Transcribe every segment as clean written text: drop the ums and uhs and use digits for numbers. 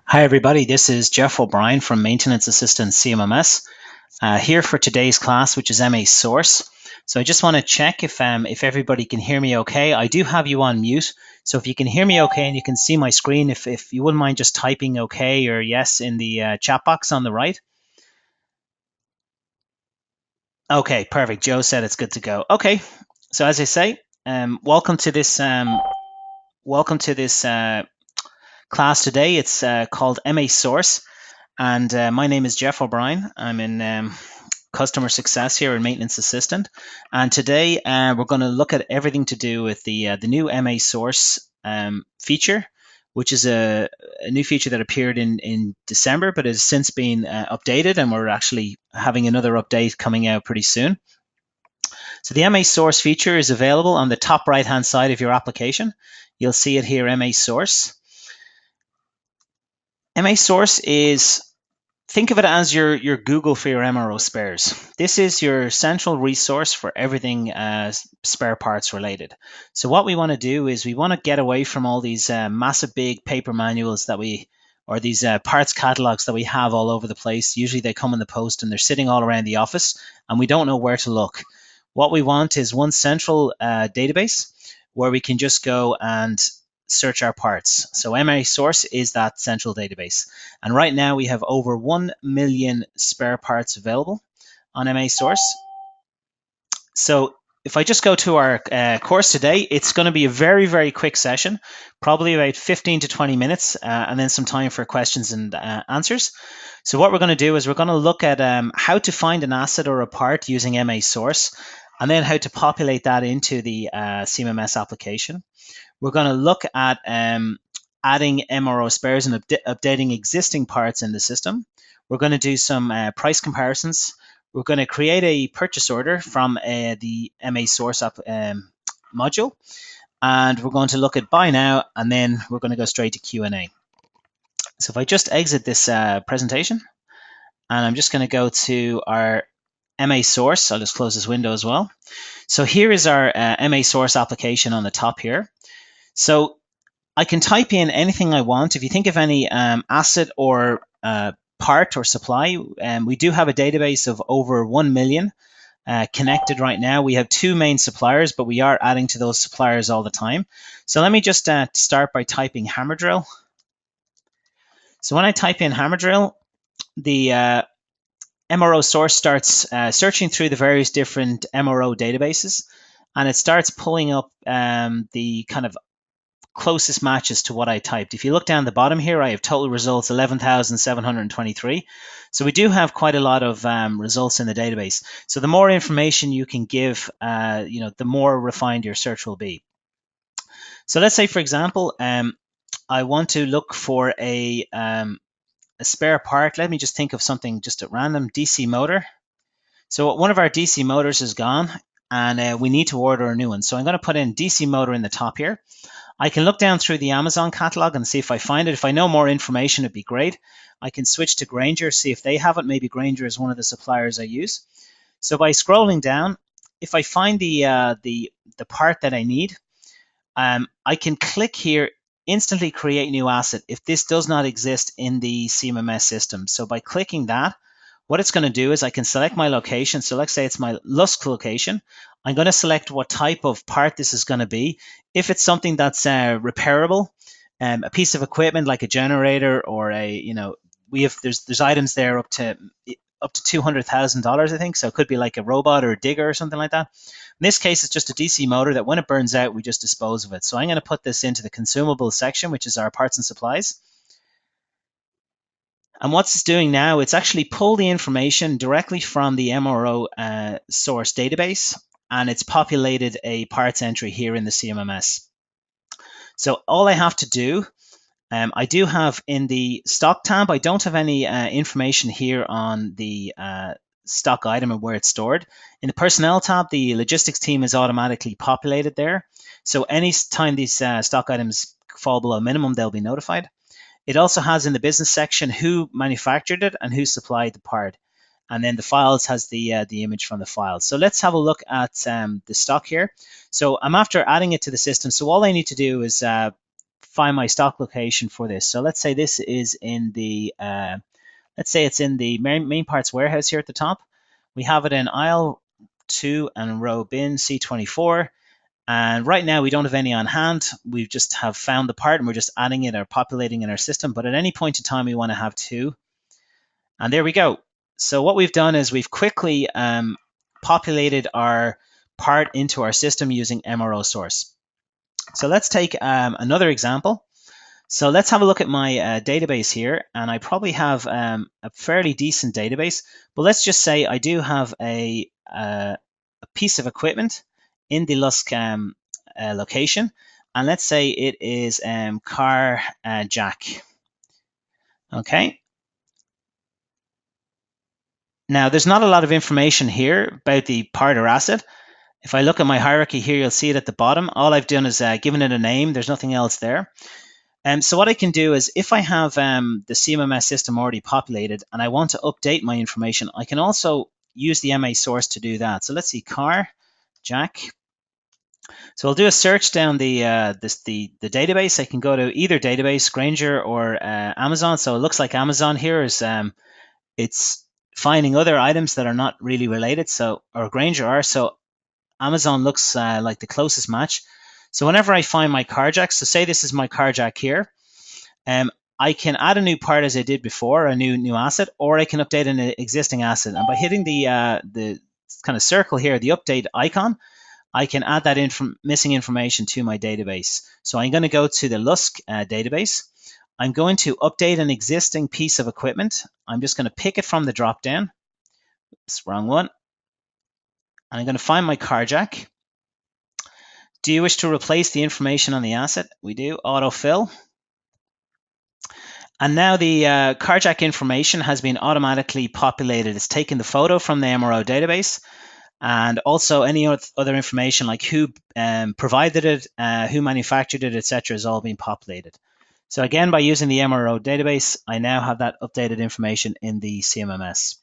Hi everybody, this is Jeff O'Brien from Maintenance Assistant CMMS here for today's class, which is MA Source. So I just want to check if everybody can hear me okay. I do have you on mute, so if you can hear me okay and you can see my screen, if you wouldn't mind just typing okay or yes in the chat box on the right. Okay, perfect. Joe said it's good to go. Okay, so as I say, welcome to this class today. It's called MA Source. And my name is Jeff O'Brien. I'm in customer success here in Maintenance Assistant. And today we're going to look at everything to do with the new MA Source feature, which is a new feature that appeared in December, but has since been updated, and we're actually having another update coming out pretty soon. So the MA Source feature is available on the top right-hand side of your application. You'll see it here, MA Source. MA Source is, think of it as your Google for your MRO spares. This is your central resource for everything spare parts related. So what we want to do is we want to get away from all these massive big paper manuals or these parts catalogs that we have all over the place. Usually they come in the post and they're sitting all around the office and we don't know where to look. What we want is one central database where we can just go and search our parts. So MA Source is that central database. And right now we have over 1 million spare parts available on MA Source. So if I just go to our course today, it's going to be a very, very quick session, probably about 15 to 20 minutes, and then some time for questions and answers. So what we're going to do is we're going to look at how to find an asset or a part using MA Source, and then how to populate that into the CMMS application. We're going to look at adding MRO spares and updating existing parts in the system. We're going to do some price comparisons. We're going to create a purchase order from the MA Source module, and we're going to look at buy now, and then we're going to go straight to Q&A. So if I just exit this presentation, and I'm just going to go to our MA Source, I'll just close this window as well. So here is our MA Source application on the top here. So I can type in anything I want. If you think of any asset or part or supply, we do have a database of over 1 million connected right now. We have two main suppliers, but we are adding to those suppliers all the time. So let me just start by typing hammer drill. So when I type in hammer drill, the MRO Source starts searching through the various different MRO databases, and it starts pulling up the kind of closest matches to what I typed. If you look down the bottom here, I have total results 11,723. So we do have quite a lot of results in the database. So the more information you can give, the more refined your search will be. So let's say, for example, I want to look for a spare part. Let me just think of something just at random. DC motor. So one of our DC motors is gone, and we need to order a new one. So I'm going to put in DC motor in the top here. I can look down through the Amazon catalog and see if I find it. If I know more information, it'd be great. I can switch to Grainger, see if they have it. Maybe Grainger is one of the suppliers I use. So by scrolling down, if I find the part that I need, I can click here, instantly create new asset if this does not exist in the CMMS system. So by clicking that, what it's going to do is I can select my location. So let's say it's my Lusk location. I'm going to select what type of part this is going to be. If it's something that's repairable, a piece of equipment like a generator or there's items there up to $200,000, I think. So it could be like a robot or a digger or something like that. In this case, it's just a DC motor that when it burns out, we just dispose of it. So I'm going to put this into the consumable section, which is our parts and supplies. And what's it's doing now, it's actually pulled the information directly from the MRO source database, and it's populated a parts entry here in the CMMS. So all I have to do, I do have in the stock tab, I don't have any information here on the stock item and where it's stored. In the personnel tab, the logistics team is automatically populated there. So anytime these stock items fall below minimum, they'll be notified. It also has in the business section who manufactured it and who supplied the part. And then the files has the image from the file. So let's have a look at the stock here. So I'm after adding it to the system. So all I need to do is find my stock location for this. So let's say this is in the, let's say it's in the main parts warehouse here at the top. We have it in aisle 2 and row bin C24. And right now we don't have any on hand. We just have found the part and we're just adding it or populating in our system. But at any point in time, we want to have 2. And there we go. So what we've done is we've quickly populated our part into our system using MRO source. So let's take another example. So let's have a look at my database here. And I probably have a fairly decent database. But let's just say I do have a piece of equipment in the Lusk location. And let's say it is car jack. Okay. Now, there's not a lot of information here about the part or asset. If I look at my hierarchy here, you'll see it at the bottom. All I've done is given it a name. There's nothing else there. So what I can do is if I have the CMMS system already populated and I want to update my information, I can also use the MA source to do that. So let's see, car, jack. So I'll do a search down the database. I can go to either database, Grainger or Amazon. So it looks like Amazon here is it's finding other items that are not really related. So or Grainger are. So Amazon looks like the closest match. So whenever I find my car jack, so say this is my car jack here, I can add a new part as I did before, a new asset, or I can update an existing asset. And by hitting the kind of circle here, the update icon, I can add that missing information to my database. So I'm going to go to the Lusk database. I'm going to update an existing piece of equipment. I'm just going to pick it from the drop down. Oops, wrong one. And I'm going to find my car jack. Do you wish to replace the information on the asset? We do. Autofill. And now the car jack information has been automatically populated. It's taken the photo from the MRO database and also any other information like who provided it, who manufactured it, etc. has all been populated. So again, by using the MRO database, I now have that updated information in the CMMS.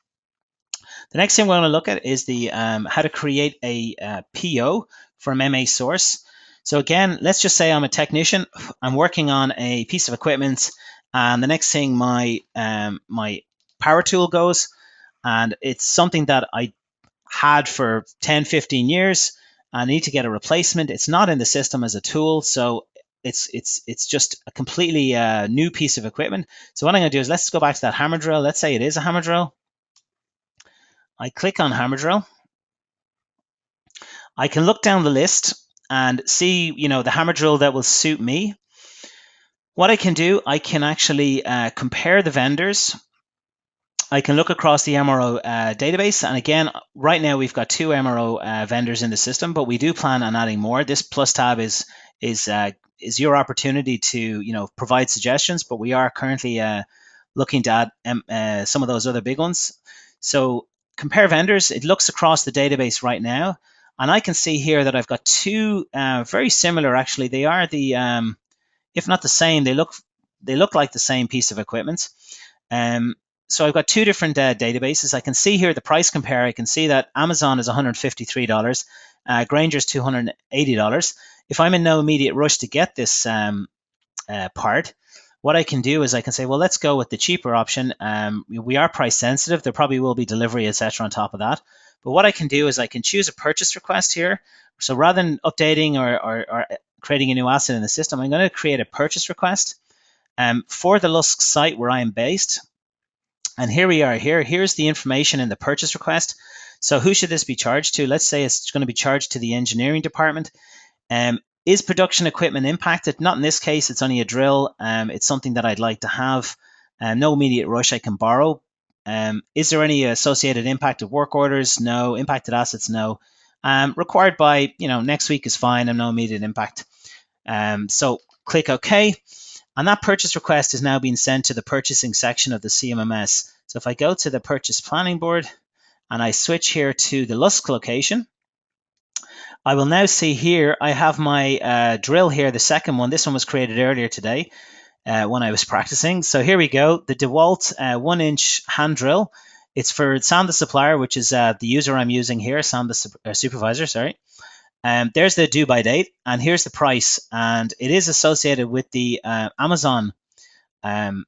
The next thing we're going to look at is the how to create a PO from MA source. So again, let's just say I'm a technician. I'm working on a piece of equipment, and the next thing my power tool goes, and it's something that I had for 10, 15 years. I need to get a replacement. It's not in the system as a tool, so it's just a completely new piece of equipment. So what I'm going to do is let's go back to that hammer drill. Let's say it is a hammer drill. I click on hammer drill. I can look down the list and see, the hammer drill that will suit me. What I can do, I can actually compare the vendors. I can look across the MRO database, and again, right now we've got 2 MRO vendors in the system, but we do plan on adding more. This plus tab is your opportunity to provide suggestions, but we are currently looking to add some of those other big ones. So compare vendors. It looks across the database right now, and I can see here that I've got 2 very similar. Actually, they are the if not the same, they look like the same piece of equipment. So I've got 2 different databases. I can see here the price compare. I can see that Amazon is $153, Grainger's $280. If I'm in no immediate rush to get this part, what I can do is I can say, well, let's go with the cheaper option. We are price sensitive. There probably will be delivery, etc. on top of that. But what I can do is I can choose a purchase request here. So rather than updating or creating a new asset in the system, I'm going to create a purchase request for the Lusk site where I am based. And here we are here. Here's the information in the purchase request. So who should this be charged to? Let's say it's going to be charged to the engineering department. Is production equipment impacted? Not in this case. It's only a drill. It's something that I'd like to have. No immediate rush. I can borrow. Is there any associated impact of work orders? No. Impacted assets? No. Required by next week is fine. And no immediate impact. So click OK. And that purchase request is now being sent to the purchasing section of the CMMS. So if I go to the purchase planning board and I switch here to the Lusk location, I will now see here I have my drill here, the second one. This one was created earlier today when I was practicing. So here we go, the DeWalt 1-inch hand drill. It's for Sam the supplier, which is the user I'm using here, Sam the supervisor, sorry. There's the due by date, and here's the price, and it is associated with the Amazon um,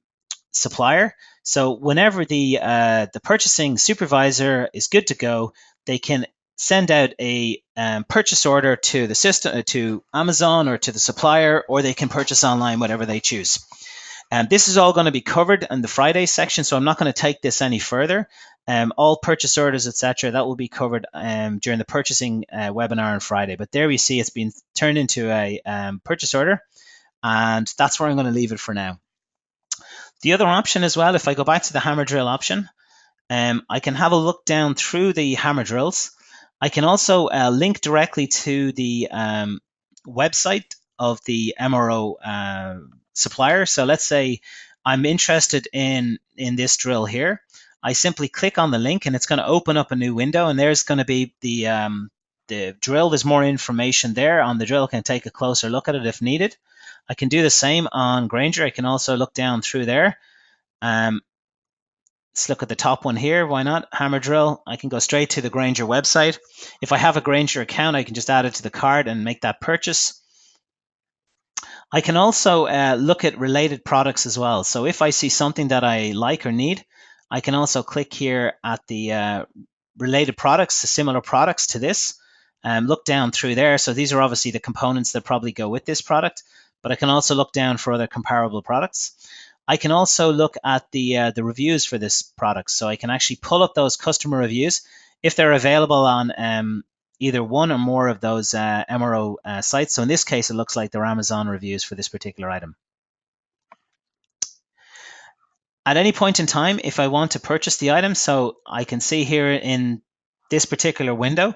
supplier. So whenever the purchasing supervisor is good to go, they can send out a purchase order to the system, to Amazon or to the supplier, or they can purchase online, whatever they choose. And this is all going to be covered in the Friday section, so I'm not going to take this any further. All purchase orders, etc., that will be covered during the purchasing webinar on Friday. But there we see it's been turned into a purchase order, and that's where I'm going to leave it for now. The other option as well, if I go back to the hammer drill option, I can have a look down through the hammer drills. I can also link directly to the website of the MRO supplier. So let's say I'm interested in this drill here. I simply click on the link and it's going to open up a new window, and there's going to be the drill. There's more information there on the drill. I can take a closer look at it if needed. I can do the same on Granger. I can also look down through there. Um, let's look at the top one here. Why not? Hammer drill. I can go straight to the Granger website. If I have a Granger account, I can just add it to the cart and make that purchase. I can also look at related products as well. So if I see something that I like or need, I can also click here at the related products, the similar products to this, and look down through there. So these are obviously the components that probably go with this product, but I can also look down for other comparable products. I can also look at the reviews for this product. So I can actually pull up those customer reviews if they're available on either one or more of those MRO sites. So in this case, it looks like they're Amazon reviews for this particular item. At any point in time, if I want to purchase the item, so I can see here in this particular window,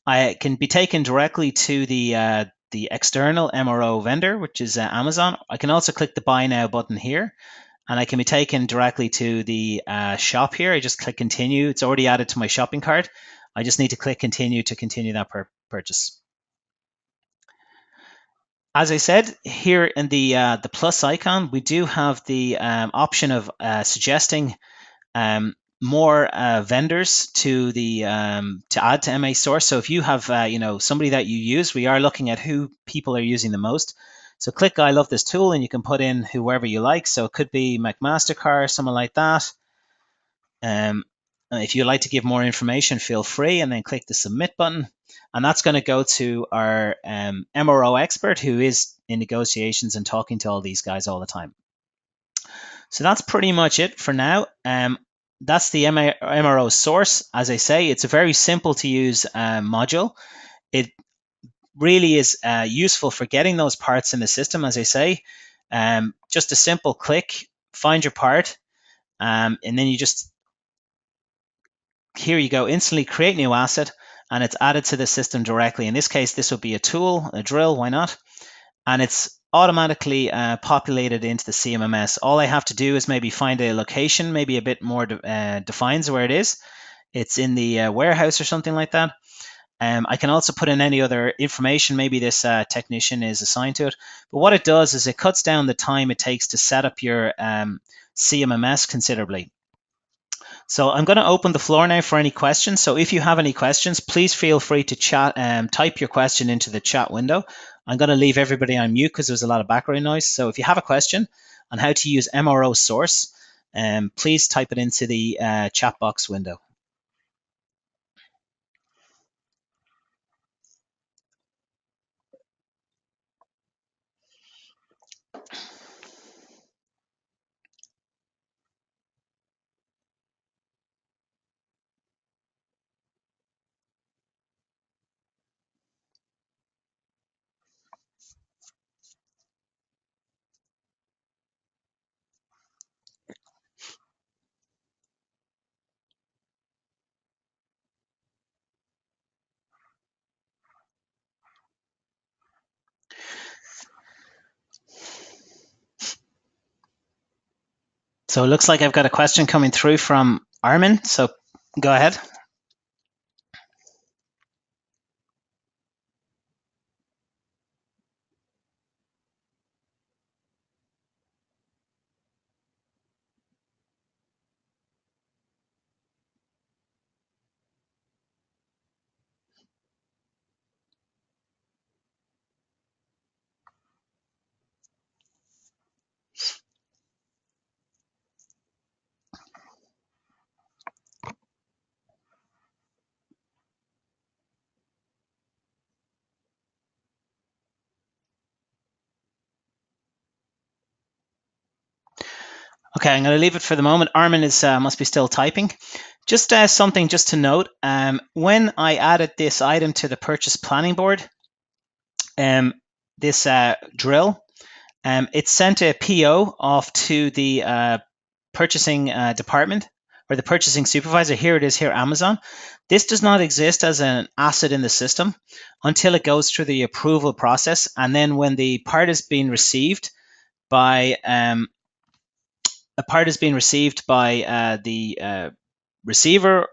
I can be taken directly to the external MRO vendor, which is Amazon. I can also click the Buy Now button here, and I can be taken directly to the shop here. I just click Continue. It's already added to my shopping cart. I just need to click Continue to continue that purchase. As I said, here in the plus icon, we do have the option of suggesting more vendors to the to add to MA Source. So if you have somebody that you use, we are looking at who people are using the most. So click I love this tool, and you can put in whoever you like. So it could be McMastercard, someone like that. If you'd like to give more information, feel free, and then click the submit button. And that's going to go to our MRO expert who is in negotiations and talking to all these guys all the time. So that's pretty much it for now. That's the MRO source. As I say, it's a very simple to use module. It really is useful for getting those parts in the system. As I say, just a simple click, find your part, and then you just, here you go, instantly create new asset, and it's added to the system directly. In this case, this would be a tool, a drill, why not? And it's automatically populated into the CMMS. All I have to do is maybe find a location, maybe a bit more defines where it is. It's in the warehouse or something like that. I can also put in any other information. Maybe this technician is assigned to it. But what it does is it cuts down the time it takes to set up your CMMS considerably. So I'm going to open the floor now for any questions. So if you have any questions, please feel free to chat, type your question into the chat window. I'm going to leave everybody on mute because there's a lot of background noise. So if you have a question on how to use MRO Source, please type it into the chat box window. So it looks like I've got a question coming through from Armin. So go ahead. Okay, I'm going to leave it for the moment. Armin is must be still typing. Just something just to note. When I added this item to the purchase planning board, this drill, it sent a PO off to the purchasing department or the purchasing supervisor. Here it is here, Amazon. This does not exist as an asset in the system until it goes through the approval process. And then when the part is being received by the receiver,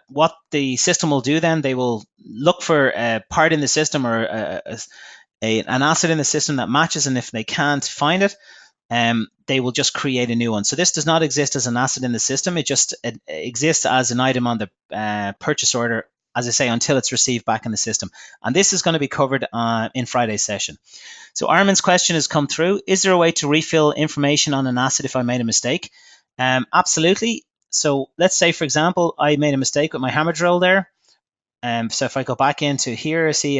what the system will do then, they will look for a part in the system or an asset in the system that matches, and if they can't find it, they will just create a new one. So this does not exist as an asset in the system. It exists as an item on the purchase order, as I say, until it's received back in the system. And this is going to be covered in Friday's session. So Armin's question has come through. Is there a way to refill information on an asset if I made a mistake? Absolutely. So let's say, for example, I made a mistake with my hammer drill there. So if I go back into here, I see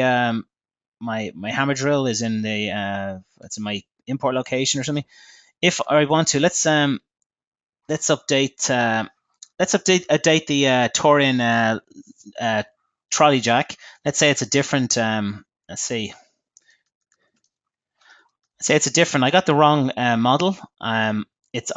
my hammer drill is in the it's in my import location or something. If I want to, let's update the Torin trolley jack. Let's say it's a different. Say it's a different. I got the wrong model. I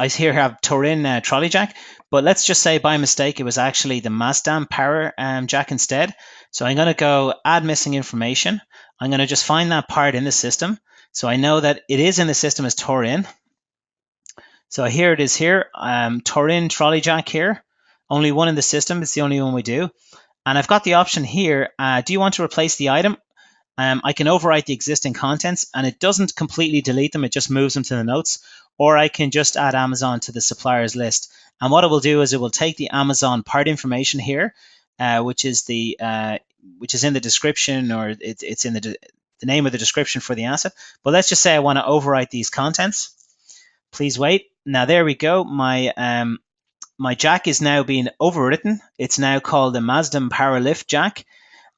here have Torin trolley jack, but let's just say by mistake it was actually the Mazdam power jack instead. So I'm going to go add missing information. I'm going to just find that part in the system. So I know that it is in the system as Torin. So here it is here, Torin trolley jack here. Only one in the system. It's the only one we do. And I've got the option here. Do you want to replace the item? I can overwrite the existing contents, and it doesn't completely delete them. It just moves them to the notes. Or I can just add Amazon to the suppliers list. And what it will do is it will take the Amazon part information here, which is in the description, or it's in the name of the description for the asset. But let's just say I want to overwrite these contents. Please wait. Now there we go. My jack is now being overwritten. It's now called the Mazdam Power Lift jack.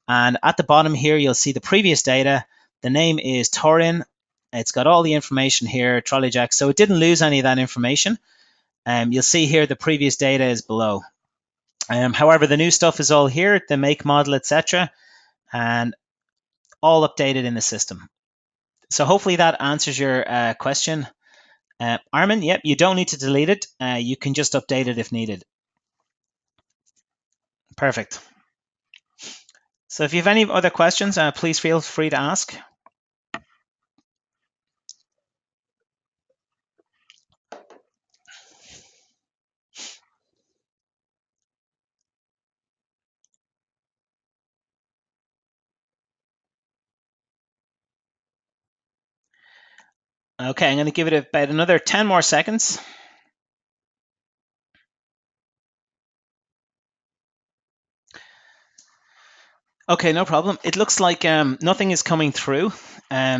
And at the bottom here, you'll see the previous data. The name is Torin. It's got all the information here, trolley jack. So it didn't lose any of that information. You'll see here the previous data is below. However, the new stuff is all here, the make, model, etc., and all updated in the system. So hopefully that answers your question. Armin, yep, you don't need to delete it. You can just update it if needed. Perfect. So if you have any other questions, please feel free to ask. Okay, I'm going to give it about another 10 more seconds. Okay, no problem. It looks like nothing is coming through.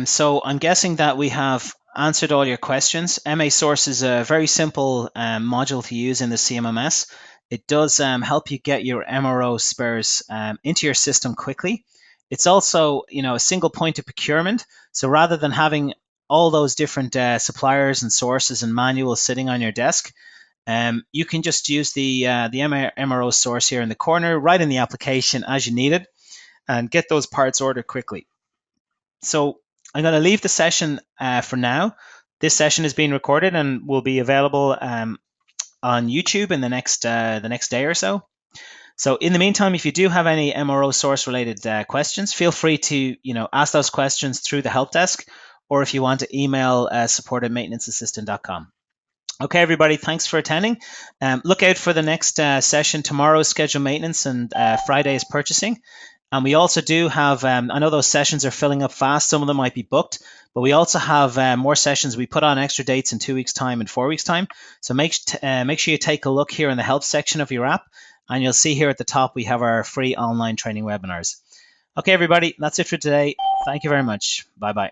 So I'm guessing that we have answered all your questions. MA Source is a very simple module to use in the CMMS. It does help you get your MRO spares into your system quickly. It's also, a single point of procurement. So rather than having all those different suppliers and sources and manuals sitting on your desk, you can just use the MRO source here in the corner, right in the application as you need it, and get those parts ordered quickly. So I'm going to leave the session for now. This session is being recorded and will be available on YouTube in the next day or so. So in the meantime, if you do have any MRO source related questions, feel free to ask those questions through the help desk, or if you want to email support@maintenanceassistant.com. Okay, everybody, thanks for attending. Look out for the next session. Tomorrow's scheduled maintenance and Friday is purchasing. And we also do have, I know those sessions are filling up fast. Some of them might be booked, but we also have more sessions. We put on extra dates in 2 weeks' time and 4 weeks' time. So make sure you take a look here in the help section of your app, and you'll see here at the top we have our free online training webinars. Okay, everybody, that's it for today. Thank you very much. Bye-bye.